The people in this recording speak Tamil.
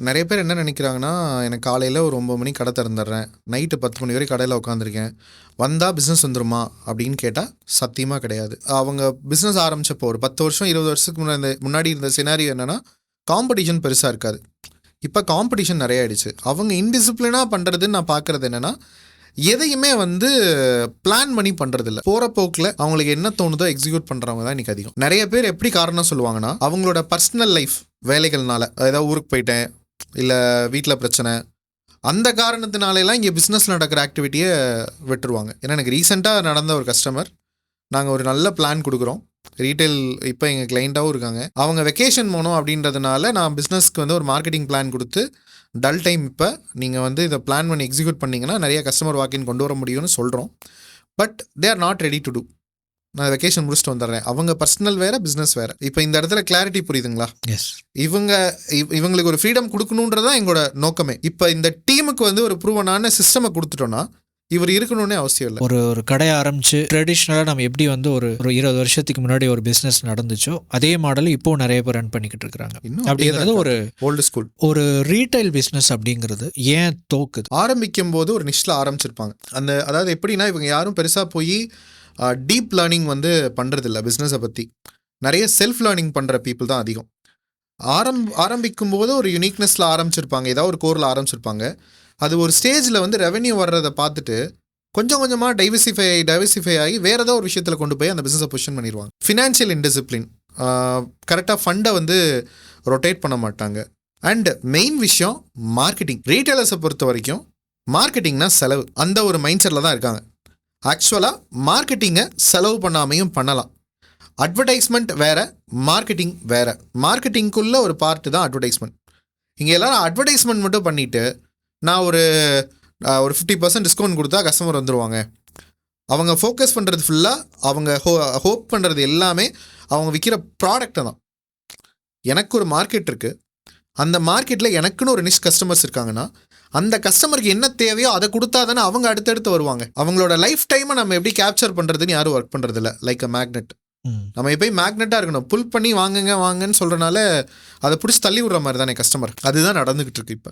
நிறைய பேர் என்ன நினைக்கிறாங்கன்னா, எனக்கு காலையில ஒரு 9 மணிக்கு கடை திறந்துடுறேன். நைட்டு 10 மணி வரைக்கும் கடையில உட்காந்துருக்கேன். வந்தா பிசினஸ் வந்துருமா? அப்படின்னு கேட்டா, சத்தியமா கிடையாது. அவங்க பிசினஸ் ஆரம்பிச்சப்போ ஒரு 10 வருஷம், 20 வருஷத்துக்கு முன்னாடி இருந்த சினாரியோ என்னன்னா, காம்படிஷன் பெருசா இருக்காது. இப்ப காம்படிஷன் நெறைய ஆயிடுச்சு. அவங்க இன்டிசிப்ளினா பண்றதுன்னு நான் பார்க்கறது என்னன்னா, எதையுமே வந்து பிளான் பண்ணி பண்றதில்ல. போற போக்குல அவங்களுக்கு என்ன தோணுதோ எக்ஸிக்யூட் பண்றவங்க தான் இன்னைக்கு அதிகம். நெறைய பேர் எப்படி காரணம் சொல்லுவாங்கன்னா, அவங்களோட பர்சனல் லைஃப் வேலைகள்னால, ஏதாவது ஊருக்கு போயிட்டேன், இல்ல வீட்ல பிரச்சனை, அந்த காரணத்தினாலலாம் இங்கே பிஸ்னஸ் நடக்கிற ஆக்டிவிட்டியை விட்டுருவாங்க. ஏன்னா எனக்கு ரீசெண்டாக நடந்த ஒரு கஸ்டமர், நாங்கள் ஒரு நல்ல பிளான் கொடுக்குறோம், ரீட்டைல் இப்போ எங்கள் கிளைண்ட்டாகவும் இருக்காங்க. அவங்க வெக்கேஷன் போகணும் அப்படின்றதுனால நான் பிஸ்னஸ்க்கு வந்து ஒரு மார்க்கெட்டிங் பிளான் கொடுத்து, டல் டைம் இப்போ நீங்கள் வந்து இதை பிளான் பண்ணி எக்ஸிக்யூட் பண்ணிங்கன்னா நிறைய கஸ்டமர் வாக்கின் கொண்டு வர முடியும்னு சொல்கிறோம். But they are not ready to do. நான் வெக்கேஷன் முடிச்சுட்டு வந்துடுறேன். அவங்க பர்சனல் வேறு, பிஸ்னஸ் வேறு. இப்போ இந்த இடத்துல கிளாரிட்டி புரியுதுங்களா? எஸ். இவங்களுக்கு ஒரு ஃப்ரீடம் கொடுக்கணுன்றதான் எங்களோட நோக்கமே. இப்போ இந்த டீமுக்கு வந்து ஒரு ப்ரூவனான சிஸ்டமை கொடுத்துட்டோன்னா இவர் இருக்கணும்னே அவசியம் இல்லை. ஒரு கடையை ஆரம்பிச்சு ட்ரெடிஷ்னலாக நம்ம எப்படி வந்து ஒரு 20 வருஷத்துக்கு முன்னாடி ஒரு பிஸ்னஸ் நடந்துச்சோ அதே மாடல் இப்போ நிறைய பேர் ரன் பண்ணிக்கிட்டு இருக்கிறாங்க. அப்படிங்கிறது ஒரு ஓல்டு ஸ்கூல். ஒரு ரீட்டைல் பிஸ்னஸ் அப்படிங்கிறது ஏன் தோக்குது? ஆரம்பிக்கும் போது ஒரு நிஷ்ல ஆரம்பிச்சிருப்பாங்க. அதாவது எப்படின்னா, இவங்க யாரும் பெருசாக போய் டீப் லேர்னிங் வந்து பண்ணுறதில்ல. பிஸ்னஸை பற்றி நிறைய செல்ஃப் லேர்னிங் பண்ணுற பீப்புள் தான் அதிகம். ஆரம்பிக்கும் போது ஒரு யூனிக்னஸில் ஆரம்பிச்சிருப்பாங்க, ஏதாவது ஒரு கோரில் ஆரம்பிச்சிருப்பாங்க. அது ஒரு ஸ்டேஜில் வந்து ரெவென்யூ வர்றதை பார்த்துட்டு கொஞ்சம் கொஞ்சமாக டைவர்சிஃபை ஆகி வேறு ஏதோ ஒரு விஷயத்தில் கொண்டு போய் அந்த பிஸ்னஸை பொசிஷன் பண்ணிடுவாங்க. ஃபினான்ஷியல் இன்டிசிப்ளின், கரெக்டாக ஃபண்டை வந்து ரொட்டேட் பண்ண மாட்டாங்க. அண்ட் மெயின் விஷயம் மார்க்கெட்டிங். ரீட்டைலர்ஸை பொறுத்த வரைக்கும் மார்க்கெட்டிங்னா செலவு, அந்த ஒரு மைண்ட் செட்டில் தான் இருக்காங்க. ஆக்சுவலாக மார்க்கெட்டிங்கை செலவு பண்ணாமையும் பண்ணலாம். அட்வர்டைஸ்மெண்ட் வேறு, மார்க்கெட்டிங் வேறு. மார்க்கெட்டிங்குள்ளே ஒரு பார்ட்டு தான் அட்வர்டைஸ்மெண்ட். இங்கே எல்லோரும் அட்வர்டைஸ்மெண்ட் மட்டும் பண்ணிவிட்டு நான் ஒரு 50% டிஸ்கவுண்ட் கொடுத்தா கஸ்டமர் வந்துடுவாங்க. அவங்க ஃபோக்கஸ் பண்ணுறது ஃபுல்லாக, அவங்க ஹோப் பண்ணுறது எல்லாமே அவங்க விற்கிற ப்ராடக்டை தான். எனக்கு ஒரு மார்க்கெட் இருக்குது, அந்த மார்க்கெட்டில் எனக்குன்னு ஒரு நிஷ் கஸ்டமர்ஸ் இருக்காங்கன்னா அந்த கஸ்டமருக்கு என்ன தேவையோ அதை கொடுத்தா தானே அவங்க அடுத்தடுத்து வருவாங்க. அவங்களோட லைஃப் டைமை நம்ம எப்படி கேப்சர் பண்ணுறதுன்னு யாரும் ஒர்க் பண்ணுறதில்ல. லைக் அ மேக்னெட். நம்ம எப்போயும் மேக்னெட்டாக இருக்கணும். புல் பண்ணி வாங்குன்னு சொல்கிறனால அதை பிடிச்சி தள்ளி விடுற மாதிரி தானே கஸ்டமர். அதுதான் நடந்துக்கிட்டு இருக்கு இப்போ.